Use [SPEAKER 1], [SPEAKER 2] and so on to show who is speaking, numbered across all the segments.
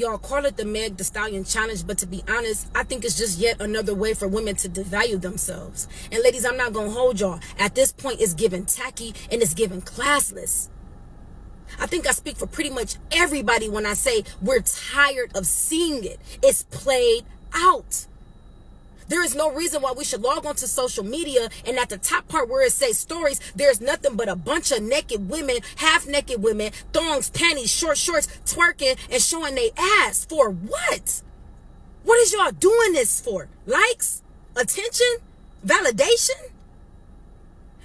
[SPEAKER 1] Y'all call it the Meg Thee Stallion challenge, but to be honest, I think it's just yet another way for women to devalue themselves. And ladies, I'm not gonna hold y'all. At this point, it's given tacky and it's given classless. I think I speak for pretty much everybody when I say we're tired of seeing it. It's played out. There is no reason why we should log onto social media and at the top part where it says stories, there's nothing but a bunch of naked women, half-naked women, thongs, panties, short shorts, twerking and showing their ass. For what? What is y'all doing this for? Likes? Attention? Validation?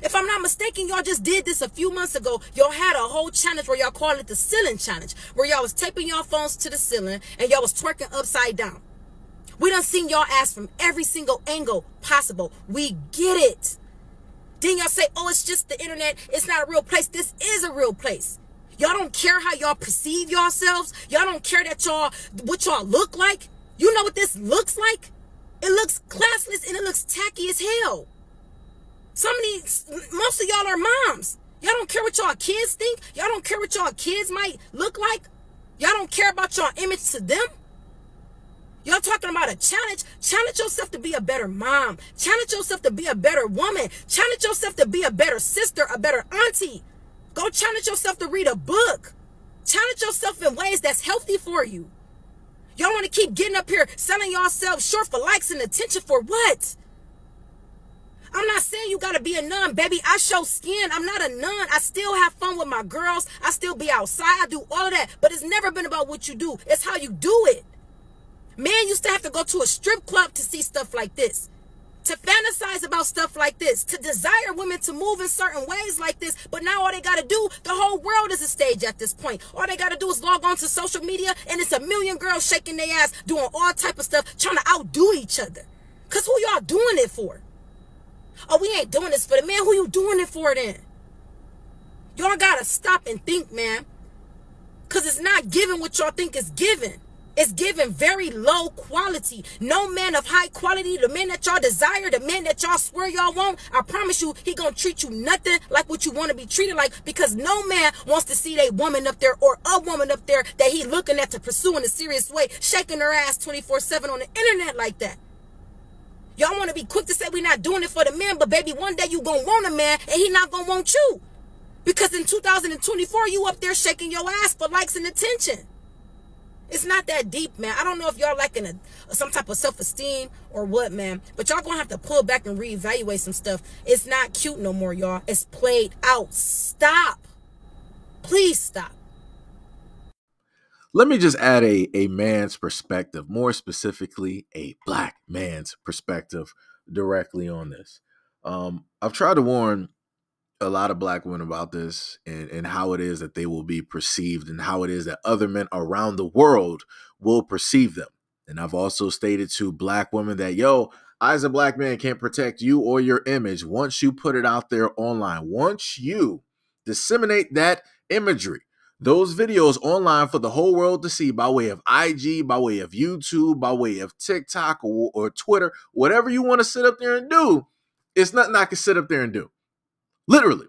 [SPEAKER 1] If I'm not mistaken, y'all just did this a few months ago. Y'all had a whole challenge where y'all called it the ceiling challenge, where y'all was taping y'all phones to the ceiling and y'all was twerking upside down. We done seen y'all ass from every single angle possible. We get it. Then y'all say, oh, it's just the internet. It's not a real place. This is a real place. Y'all don't care how y'all perceive yourselves. Y'all don't care that what y'all look like. You know what this looks like? It looks classless and it looks tacky as hell. Most of y'all are moms. Y'all don't care what y'all kids think. Y'all don't care what y'all kids might look like. Y'all don't care about y'all image to them. Y'all talking about a challenge. Challenge yourself to be a better mom. Challenge yourself to be a better woman. Challenge yourself to be a better sister, a better auntie. Go challenge yourself to read a book. Challenge yourself in ways that's healthy for you. Y'all want to keep getting up here selling yourselves short for likes and attention for what? I'm not saying you got to be a nun, baby. I show skin. I'm not a nun. I still have fun with my girls. I still be outside. I do all of that. But it's never been about what you do. It's how you do it. Men used to have to go to a strip club to see stuff like this, to fantasize about stuff like this, to desire women to move in certain ways like this. But now all they got to do, the whole world is a stage at this point. All they got to do is log on to social media and it's a million girls shaking their ass, doing all type of stuff, trying to outdo each other. Because who y'all doing it for? Oh, we ain't doing this for the man. Who you doing it for then? Y'all got to stop and think, man. Because it's not giving what y'all think is giving. It's giving very low quality. No man of high quality, the man that y'all desire, the man that y'all swear y'all want, I promise you, he gonna treat you nothing like what you want to be treated like, because no man wants to see a woman up there or a woman up there that he looking at to pursue in a serious way, shaking her ass 24/7 on the internet like that. Y'all want to be quick to say we're not doing it for the man, but baby, one day you gonna want a man and he not gonna want you. Because in 2024, you up there shaking your ass for likes and attention. It's not that deep, man. I don't know if y'all lacking some type of self-esteem or what, man. But y'all gonna have to pull back and reevaluate some stuff. It's not cute no more, y'all. It's played out. Stop. Please stop.
[SPEAKER 2] Let me just add a man's perspective, more specifically a black man's perspective directly on this. I've tried to warn a lot of black women about this and how it is that they will be perceived and how it is that other men around the world will perceive them. And I've also stated to black women that, yo, I as a black man can't protect you or your image once you put it out there online. Once you disseminate that imagery, those videos online for the whole world to see by way of IG, by way of YouTube, by way of TikTok or Twitter, whatever you want to sit up there and do, it's nothing I can sit up there and do. Literally.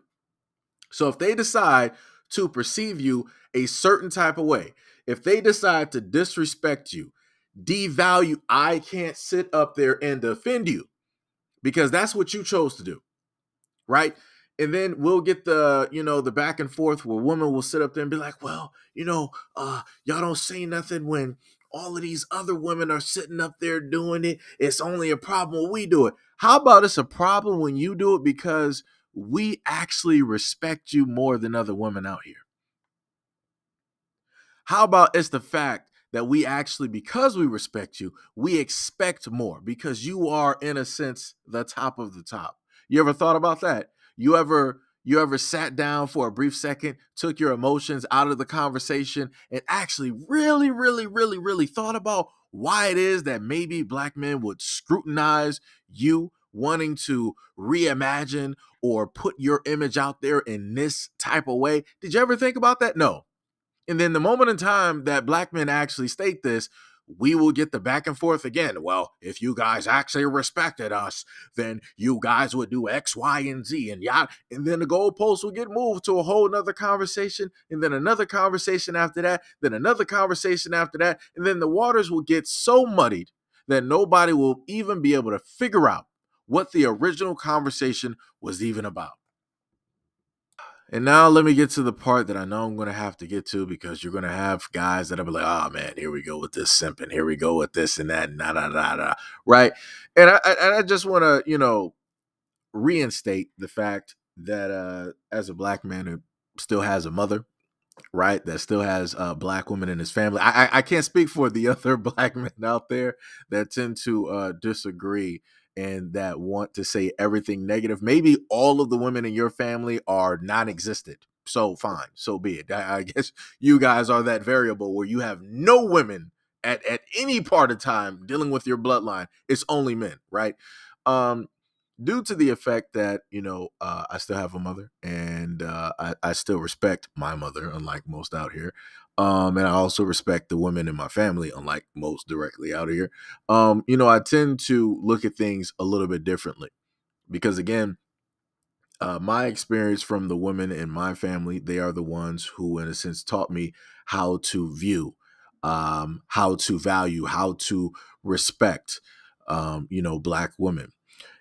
[SPEAKER 2] So if they decide to perceive you a certain type of way, if they decide to disrespect you, devalue, I can't sit up there and defend you because that's what you chose to do, right? And then we'll get the back and forth where women will sit up there and be like, well, y'all don't say nothing when all of these other women are sitting up there doing it. It's only a problem when we do it. How about it's a problem when you do it because we actually respect you more than other women out here? How about it's the fact that we actually, because we respect you, we expect more because you are, in a sense, the top of the top. You ever thought about that? You ever sat down for a brief second, took your emotions out of the conversation and actually really, really, really, really thought about why it is that maybe black men would scrutinize you wanting to reimagine or put your image out there in this type of way? Did you ever think about that? No. And then the moment in time that black men actually state this, we will get the back and forth again. Well, if you guys actually respected us, then you guys would do X, Y, and Z, and yeah. And then the goalposts will get moved to a whole nother conversation, and then another conversation after that, then another conversation after that, and then the waters will get so muddied that nobody will even be able to figure out what the original conversation was even about. And now let me get to the part that I know I'm going to have to get to, because you're going to have guys that are like, oh man, here we go with this simping. Here we go with this and that. Nah, nah, nah, nah. Right. And I just want to, reinstate the fact that as a black man who still has a mother, right, that still has black women in his family. I can't speak for the other black men out there that tend to disagree and that want to say everything negative. Maybe all of the women in your family are non-existent. So fine, so be it. I guess you guys are that variable where you have no women at any part of time dealing with your bloodline. It's only men, right? Due to the effect that, I still have a mother, and I still respect my mother, unlike most out here. And I also respect the women in my family, unlike most directly out here. I tend to look at things a little bit differently because, again, my experience from the women in my family, they are the ones who, in a sense, taught me how to view, how to value, how to respect, black women.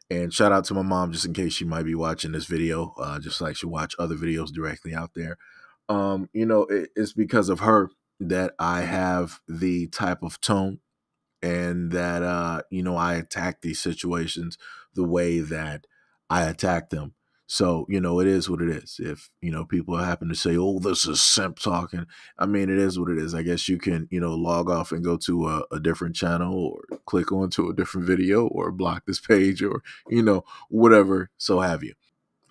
[SPEAKER 2] And shout out to my mom, just in case she might be watching this video, just like she watch other videos directly out there. It's because of her that I have the type of tone and that, I attack these situations the way that I attack them. So, it is what it is. If, people happen to say, oh, this is simp talking. I mean, it is what it is. I guess you can, log off and go to a different channel or click onto a different video or block this page or, whatever, so have you.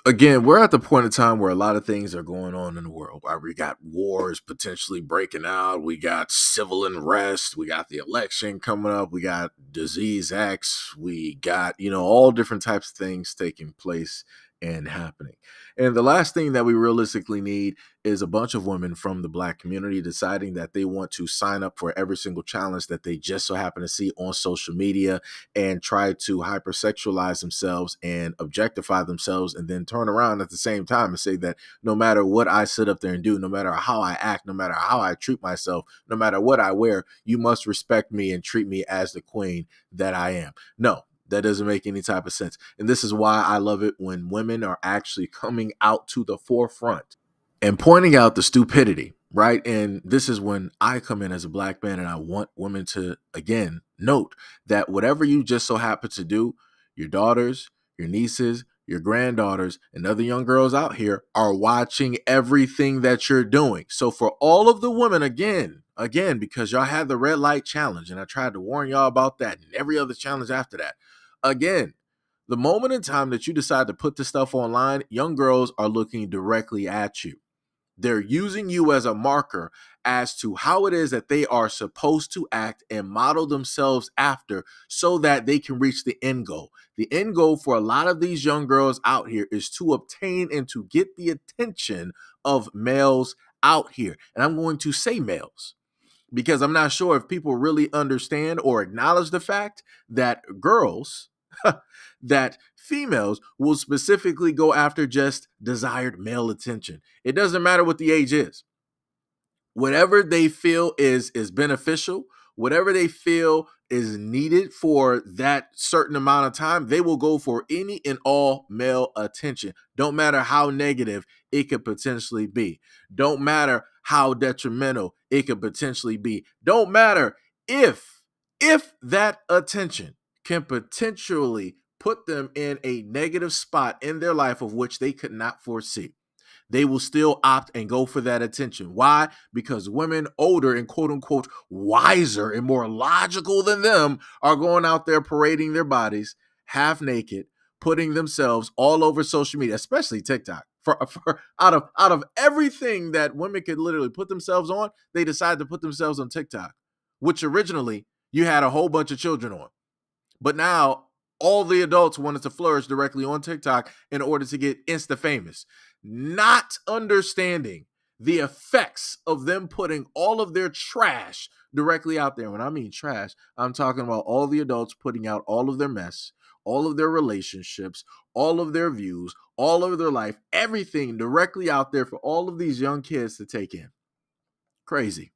[SPEAKER 2] Again, we're at the point in time where a lot of things are going on in the world. Right? We got wars potentially breaking out. We got civil unrest. We got the election coming up. We got disease X. We got, all different types of things taking place and happening. And the last thing that we realistically need is a bunch of women from the black community deciding that they want to sign up for every single challenge that they just so happen to see on social media and try to hypersexualize themselves and objectify themselves, and then turn around at the same time and say that no matter what I sit up there and do, no matter how I act, no matter how I treat myself, no matter what I wear, you must respect me and treat me as the queen that I am. No. That doesn't make any type of sense. And this is why I love it when women are actually coming out to the forefront and pointing out the stupidity, right? And this is when I come in as a black man, and I want women to, again, note that whatever you just so happen to do, your daughters, your nieces, your granddaughters, and other young girls out here are watching everything that you're doing. So for all of the women, again, because y'all had the red light challenge, and I tried to warn y'all about that and every other challenge after that. Again, the moment in time that you decide to put this stuff online, young girls are looking directly at you. They're using you as a marker as to how it is that they are supposed to act and model themselves after so that they can reach the end goal. The end goal for a lot of these young girls out here is to obtain and to get the attention of males out here. And I'm going to say males, because I'm not sure if people really understand or acknowledge the fact that girls, that females will specifically go after just desired male attention. It doesn't matter what the age is. Whatever they feel is beneficial, whatever they feel is needed for that certain amount of time, they will go for any and all male attention. Don't matter how negative it could potentially be. Don't matter how detrimental it could potentially be. Don't matter if that attention can potentially put them in a negative spot in their life of which they could not foresee. They will still opt and go for that attention. Why? Because women older and quote unquote wiser and more logical than them are going out there parading their bodies half naked, putting themselves all over social media, especially TikTok. For out of everything that women could literally put themselves on, they decide to put themselves on TikTok, which originally you had a whole bunch of children on. But now all the adults wanted to flourish directly on TikTok in order to get Insta famous, not understanding the effects of them putting all of their trash directly out there. When I mean trash, I'm talking about all the adults putting out all of their mess, all of their relationships, all of their views, all of their life, everything directly out there for all of these young kids to take in. Crazy.